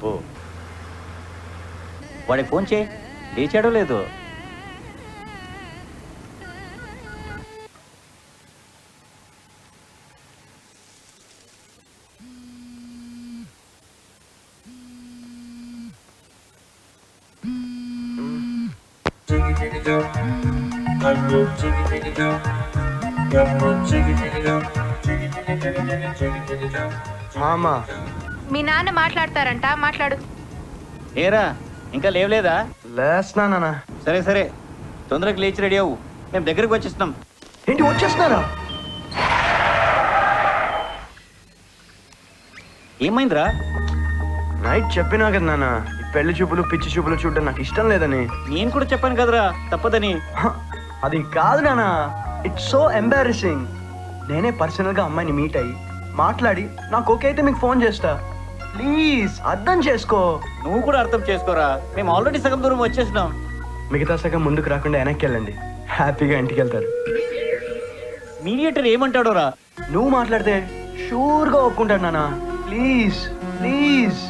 ఓ, వాడికి ఫోన్ చేయి, లేచాడో లేదు. మామా మీ నాన్న మాట్లాడతారంట, మాట్లాడు. ఏరా ఇంకా లేవలేదా? లేస్తున్నా నాన్న. సరే సరే, తొందరగా లేచి రెడీ అవ్వు, మేము దగ్గరికి వచ్చేస్తున్నాం. ఏంటి వచ్చేస్తున్నారా? ఏమైందిరా? నైట్ చెప్పినా కదా నాన్న, ఈ పెళ్లి చూపులు పిచ్చి చూపులు చూడడం నాకు ఇష్టం లేదని. నేను కూడా చెప్పాను కదరా తప్పదని. హ, అది కాదు నాన్న, ఇట్స్ సో ఎంబారసింగ్. నేనే పర్సనల్ గా అమ్మాయిని మీట్ అయ్యి మాట్లాడి నాకు ఓకే అయితే మీకు ఫోన్ చేస్తా. ప్లీజ్ అర్థం చేసుకో. నువ్వు కూడా అర్థం చేసుకోరా, మేము ఆల్రెడీ సగం దూరం వచ్చేసినాం. మిగతా సగం ముందుకు రాకుండా వెనక్కి వెళ్ళండి, హ్యాపీగా ఇంటికి వెళ్తారు. మీడియేటర్ ఏమంటాడోరా? నువ్వు మాట్లాడితే షూర్గా ఒప్పుకుంటాడు నాన్న. Please please.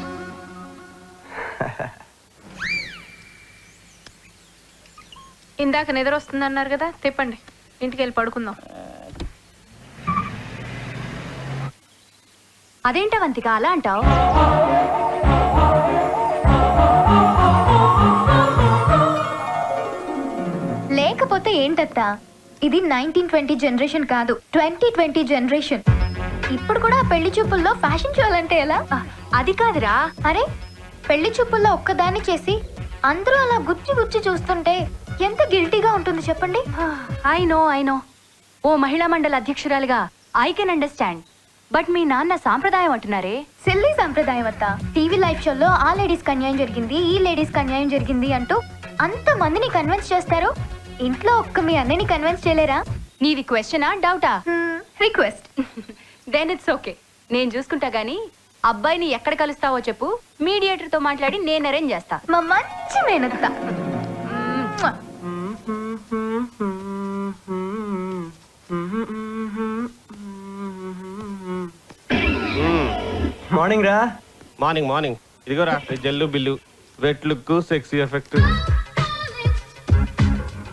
ఇందాక నిద్ర వస్తుంది అన్నారు కదా, తిప్పండి, ఇంటికి వెళ్ళి పడుకుందాం. అదేంట వంతిక అలా అంటావు? లేకపోతే ఏంటత్తా, ఇది 1920 జనరేషన్ కాదు, 2020 జనరేషన్. ఇప్పుడు కూడా పెళ్లి చూపుల్లో ఫ్యాషన్ షోలంటే ఎలా? అది కాదురా. అరే పెళ్లి చూపుల్లో ఒక్కదాన్ని చేసి అందరూ అలా గుచ్చి గుచ్చి చూస్తుంటే ఎంత గిల్టీగా ఉంటుంది చెప్పండి. ఐ నో ఓ మహిళా మండలి అధ్యక్షురాలుగా ఐ కెన్ అండర్స్టాండ్. బట్ మీ నాన్న సాంప్రదాయం అంటున్నారే. సిల్లీ సాంప్రదాయం అత్త. టీవీ లైవ్ షోలో ఆ లేడీస్ అన్యాయం జరిగింది, ఈ లేడీస్ అన్యాయం జరిగింది అంటూ అంత మందిని కన్విన్స్ చేస్తారు. ఇంట్లో ఒక్క మీ అన్నని కన్విన్స్ చేయలేరా? నీది క్వశ్చనా డౌటా? రిక్వెస్ట్. దెన్ ఇట్స్ ఓకే, నేను చూసుకుంటా గానీ అబ్బాయిని ఎక్కడ కలుస్తావో చెప్పు, మీడియేటర్ తో మాట్లాడి నేను అరేంజ్ చేస్తా. మా మంచి మేనత్త. మార్నింగ్ రా. Morning morning. ఇదిగోరా జల్లు బిల్లు, wet look, sexy effect.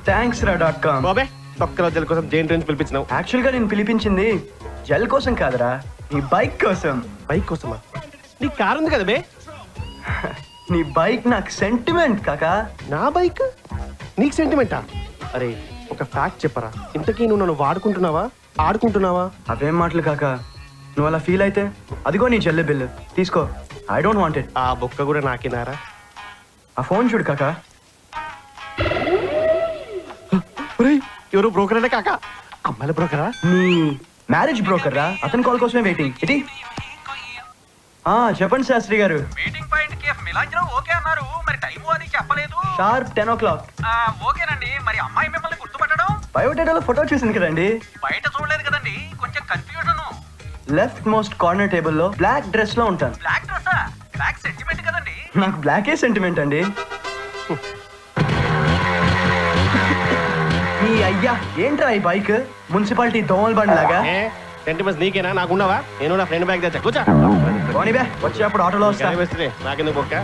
Thanks రా .com. బాబే ఒక్క రోజుల కోసం జైన్ రేంజ్ పిలిపించినావు. యాక్చువల్ గా నేను పిలిపించింది జెల్ కోసం కాదురా, నీ బైక్ కోసం. బైక్ కోసమా? నీ కార్ ఉంది కదా బే. నీ బైక్ నాకు సెంటిమెంట్ కాకా. నా బైక్ నీకు సెంటిమెంటా? అరే ఒక ఫ్యాక్ట్ చెప్పరా, ఇంతకీ నువ్వు నన్ను వాడుకుంటున్నావా ఆడుకుంటున్నావా? అవేం మాటలు కాకా, నువ్వు అలా ఫీల్ అయితే అదిగో నీ చెల్లె బిల్లు తీసుకో. I don't want it. ఆ బొక్క కూడా నాకేనారా? ఆ ఫోన్ చూడు కాకా. ఎవరు బ్రోకర్ అంటే కాకా? అమ్మాయిల బ్రోకరా? నీ మ్యారేజ్ బ్రోకర్ రా, అతని కాల్ కోసమే వెయిటింగ్. ఇది చెప్పండి శాస్త్రి గారు. మీటింగ్ పాయింట్ కి మిలాంజలో ఓకే అన్నారు, మరి టైం అది చెప్పలేదు. Sharp 10 o'clock. ఓకేనండి, మరి అమ్మాయి మిమ్మల్ని గుర్తుపట్టడం? బయోడేటాలో ఫోటో చూసింది కదండి. బయట చూడలేదు కదండి, కొంచెం confusion. Left most corner table లో బ్లాక్ డ్రెస్ లో ఉంటాను. బ్లాక్ డ్రెస్సా? బ్లాక్ సెంటిమెంట్ కదండి. నాకు బ్లాకే సెంటిమెంట్ అండి. మీ అయ్యా ఏంట్రా ఈ బైక్, మున్సిపాలిటీ దోమల బండి లాగా? సెంటిమెంట్స్ నీకేనా? నాకున్నావా? నేను నా ఫ్రెండ్ బ్యాగ్ తెచ్చా. కూర్చో. పోనీ బే, వచ్చేప్పుడు ఆటోలో వస్తా. నాకెందుకు బొక్క?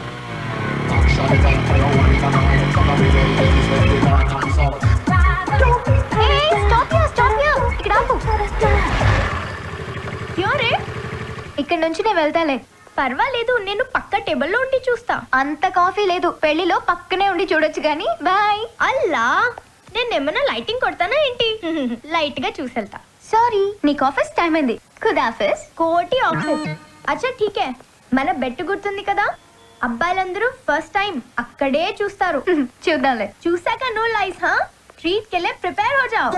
ఇక్కడ నుంచి నేను వెళ్తాలే. పర్వాలేదు, నేను పక్క టేబుల్లో ఉండి చూస్తా. అంత కాఫీ లేదు, పెళ్లిలో పక్కనే ఉండి చూడొచ్చు గానీ. బాయ్. అల్లా, నేను ఏమన్నా లైటింగ్ కొడతానా ఏంటి? లైట్ గా చూసెళ్తా. సారీ, నీకు ఆఫీస్ టైం అయింది. ఖుదాఫిజ్. కోటి ఆఫీస్. అచ్చా ఠీకే, మన బెట్ గుర్తుంది కదా, అబ్బాయిలందరూ ఫస్ట్ టైం అక్కడే చూస్తారు. చూద్దాంలే. చూసాక నో లైస్. ట్రీట్ కెళ్ళే ప్రిపేర్ హో జాओ.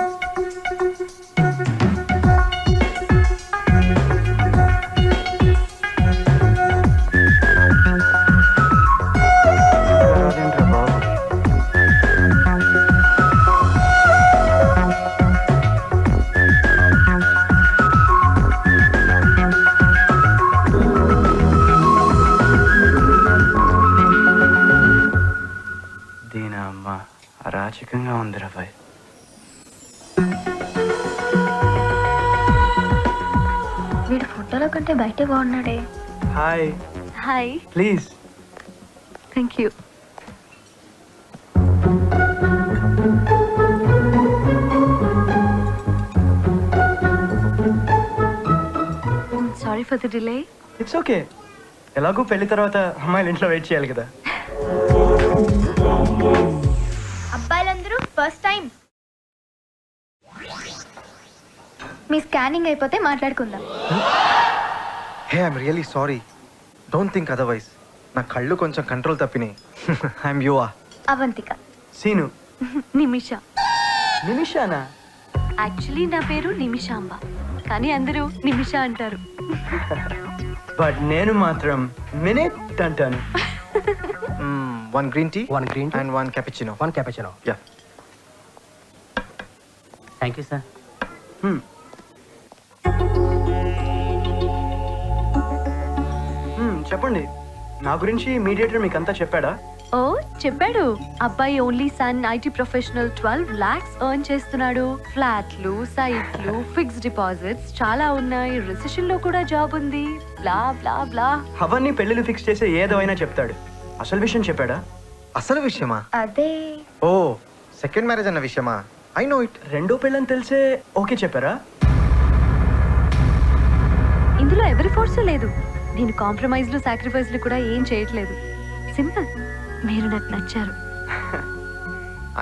దీనమ్మ అరాచకంగా ఉంది రాబాయ్. వీడు ఫోటోలో కంటే బయటే బాగున్నాడే. Hi. Hi. Please thank you. Sorry for the delay. It's okay. ఎలాగో పెళ్లి తర్వాత అమ్మాయిలు ఇంట్లో వెయిట్ చేయాలి కదా. అబ్బాయిలందరూ ఫస్ట్ టైం. మీ స్కానింగ్ అయిపోతే మాట్లాడుకుందాం. Hey I'm really sorry. Don't think otherwise. నా కళ్ళు కొంచెం కంట్రోల్ తప్పినాయి. ఐఎమ్ యువా. అవంతిక. సీను. నిమిష. నిమిషానా? యాక్చువల్లీ నా పేరు నిమిషాంబ, కానీ అందరూ నిమిష అంటారు. బట్ నేను మాత్రం మినిట్ అంటాను. One green tea One green tea. And one cappuccino. One cappuccino. Ya. Thank you sir. చెప్పండి, నా గురించి మీడియేటర్ మీకు అంతా చెప్పాడా? ఓ చెప్పాడు. అబ్బాయి only sun, IT professional, 12 lakhs earn చేస్తున్నాడు. ఫ్లాట్లు, సైట్లు, ఫిక్స్డ్ డిపాజిట్స్ చాలా ఉన్నాయి. రిసెషన్ లో కూడా జాబ్ ఉంది. బ్లా బ్లా బ్లా. అవన్నీ పెళ్ళిళ్ళు ఫిక్స్ చేసే ఏదైనా చెప్తాడు. అసలు విషయం చెప్పాడా? అసలు విషయమా? అదే ఓ సెకండ్ మ్యారేజ్ అన్న విషయమా? I know it. రెండో పెళ్ళని తెలిసే ఓకే చెప్పారా? ఇందులో ఎవరి ఫోర్స్ లేదు. నేను కాంప్రమైజ్లు, సాక్రిఫైస్లు కూడా ఏం చేయట్లేదు. సింపుల్. మీరు నాకు నచ్చారు.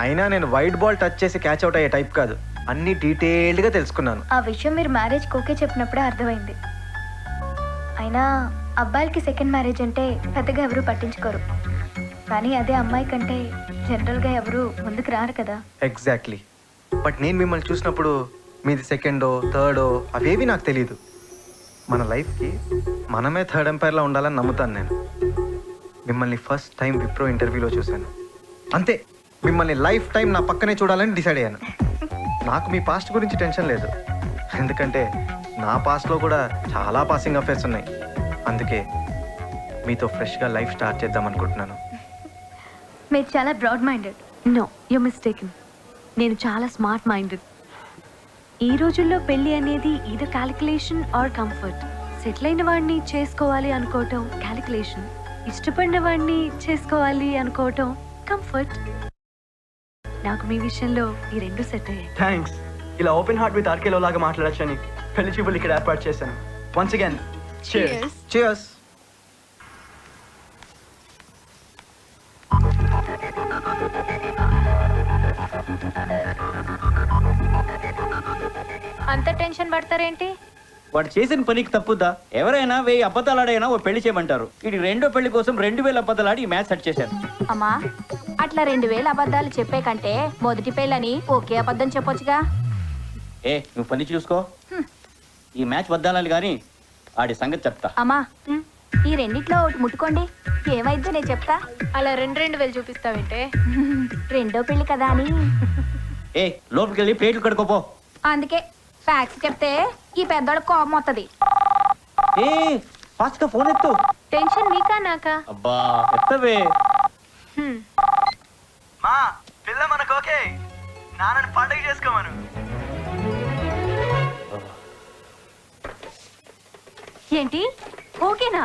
అయినా నేను వైట్ బాల్ టచ్ చేసి క్యాచ్ అవుట్ అయ్యే టైప్ కాదు. అన్ని డీటెయిల్డ్గా తెలుసుకున్నాను. ఆ విషయం మీరు మ్యారేజ్ ఓకే చెప్పినప్పుడే అర్థమైంది. అయినా అబ్బాయిలకి సెకండ్ మ్యారేజ్ అంటే పెద్దగా ఎవరు పట్టించుకోరు, కానీ అదే అమ్మాయి కంటే జనరల్గా ఎవరు ముందుకు రారు కదా. ఎగ్జాక్ట్లీ. బట్ నేను మిమ్మల్ని చూసినప్పుడు మీది సెకండో థర్డో అవేవి నాకు తెలియదు. మన లైఫ్కి మనమే థర్డ్ ఎంపైర్లా ఉండాలని నమ్ముతాను నేను. మిమ్మల్ని ఫస్ట్ టైం విప్రో ఇంటర్వ్యూలో చూశాను. అంతే, మిమ్మల్ని లైఫ్ టైం నా పక్కనే చూడాలని డిసైడ్ అయ్యాను. నాకు మీ పాస్ట్ గురించి టెన్షన్ లేదు, ఎందుకంటే నా పాస్ట్లో కూడా చాలా పాసింగ్ అఫేర్స్ ఉన్నాయి. అందుకే మీతో ఫ్రెష్గా లైఫ్ స్టార్ట్ చేద్దాం అనుకుంటున్నాను. మీరు చాలా broad minded. No, you mistaken. నేను చాలా స్మార్ట్ మైండెడ్. ఈ రోజుల్లో పెళ్లి అనేది either calculation or comfort. Settle అయిన వాడిని చేసుకోవాలి అనుకోవటం క్యాలిక్యులేషన్, ఇష్టపడిన వాడిని చేసుకోవాలి అనుకోవటం కంఫర్ట్. నాకు మీ విషయంలో ఈ రెండు సెట్ అయ్యాయి. థ్యాంక్స్. ఇలా ఓపెన్ హార్ట్ విత్ ఆర్కేలో లాగా మాట్లాడచ్చని పెళ్లి చూపులు ఇక్కడ ఏర్పాటు చేశాను. Once again cheers. Cheers. అంత టెన్షన్ పడతారేంటి? వాడు చేసిన పనికి తప్పుద్దా? ఎవరైనా 1000 అబద్ధాలు ఆడైనా ఓ పెళ్లి చేయమంటారు. ఇది రెండో పెళ్లి కోసం 2000 అబద్ధాలు ఆడి ఈ మ్యాచ్ సెట్ చేశాను. అమ్మా, అట్లా 2000 అబద్ధాలు చెప్పే కంటే మొదటి పెళ్ళని ఒకే అబద్ధం చెప్పొచ్చుగా. నువ్వు పని చూసుకో. ఈ మ్యాచ్ వద్దాలని కానీ ఆడి సంగతి చెప్తా. అమ్మా, ఈ రెండిట్లో ఒకటి ముట్టుకోండి, ఏమైద్దో నేను చెప్తా. అలా 2,2,000 చూపిస్తావేంటే? రెండో పెళ్లి కదా అని. లోపలికి వెళ్ళి ప్లేట్లు కడుకోపో. అందుకే ఫ్యాక్స్ చెప్తే ఈ పెద్దోడు కోపం వస్తుంది. ఫాస్ట్ గా ఫోన్ ఎత్తు. టెన్షన్ నీకా నాకా? అబ్బా ఎత్తవే. మా పిల్ల మనకు ఓకే. నాన్నని పండుగ చేసుకోమను. ఏంటి ఓకేనా?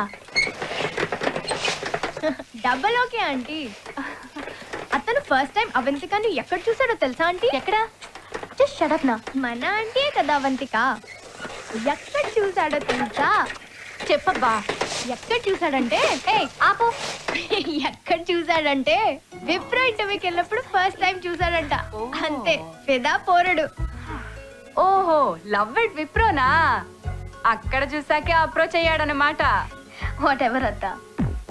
Double okay aunty. అతను ఫస్ట్ టైం అవంతికని ఎక్కడ చూసాడో తెలుసా ఆంటీ? ఎక్కడ? జస్ట్ షట్ అప్ నా. మన ఆంటీయే కదా అవంతిక. ఎక్కడ చూసాడో తెలుసా? చెప్పబ్బా. ఎక్కడ చూసాడంటే ఆపు. ఎక్కడ చూసాడంటే విప్రో ఇంటర్వ్యూకి వెళ్ళినప్పుడు ఫస్ట్ టైం చూసాడంట. అంతే, ఫిదా పోరడు. ఓహో, లవ్ ఇట్ విప్రోనా? అక్కడ చూసాకే అప్రోచ్ అయ్యాడనమాట. వాట్ ఎవర్ అత్త,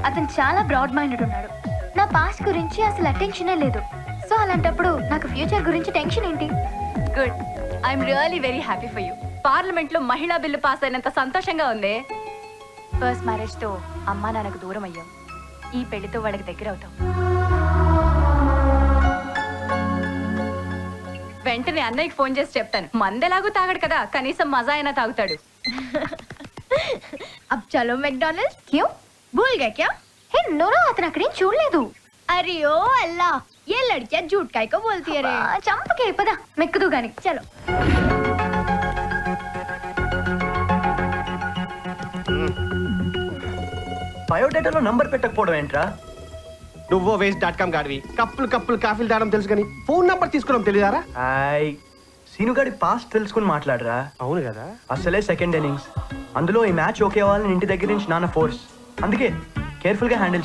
అతను చాలా బ్రాడ్ మైండెడ్ ఉన్నాడు. నా పాస్ట్ గురించి అసలు అటెన్షనే లేదు. సో అలాంటప్పుడు నాకు ఫ్యూచర్ గురించి టెన్షన్ ఏంటి? Good. I'm really very happy for you. Parliament లో మహిళా బిల్లు పాస్ అయినంత సంతోషంగా ఉంది. ఫస్ట్ మ్యారేజ్ తో అమ్మా నాన్నకు దూరం అయ్యాం. ఈ పెళ్లితో వాళ్ళకి దగ్గర అవుతాం. వెంటనే అన్నయ్యకి ఫోన్ చేసి చెప్తాను. మందెలాగూ తాగడు కదా, కనీసం మజా అయినా తాగుతాడు. अब चलो मैकडॉनल्ड्स. क्यों? भूल गए क्या? हे नोरा, अतन अकड़ें చూడలేదు. अरे ओ अल्लाह, ये लड़कियां झूठ काहे को बोलती है रे? చంపకే పద, మెక్కుదు గాని. చలో. బయోడేటాలో నంబర్ పెట్టకపోవడం ఏంట్రా? నువ్వో వేస్ట్.com గాడివి. కప్పులు కాఫీలు తాగడం తెలుసు కానీ ఫోన్ నంబర్ తీసుకోవడం తెలియదారా? హాయ్ సీనుగాడి పాస్ట్ తెలుసుకుని మాట్లాడరా. అవును కదా. అసలే సెకండ్ ఇన్నింగ్స్, అందులో ఈ మ్యాచ్ ఓకే అవ్వాలని ఇంటి దగ్గర నుంచి నాన్న ఫోర్స్. అందుకే కేర్ఫుల్గా హ్యాండిల్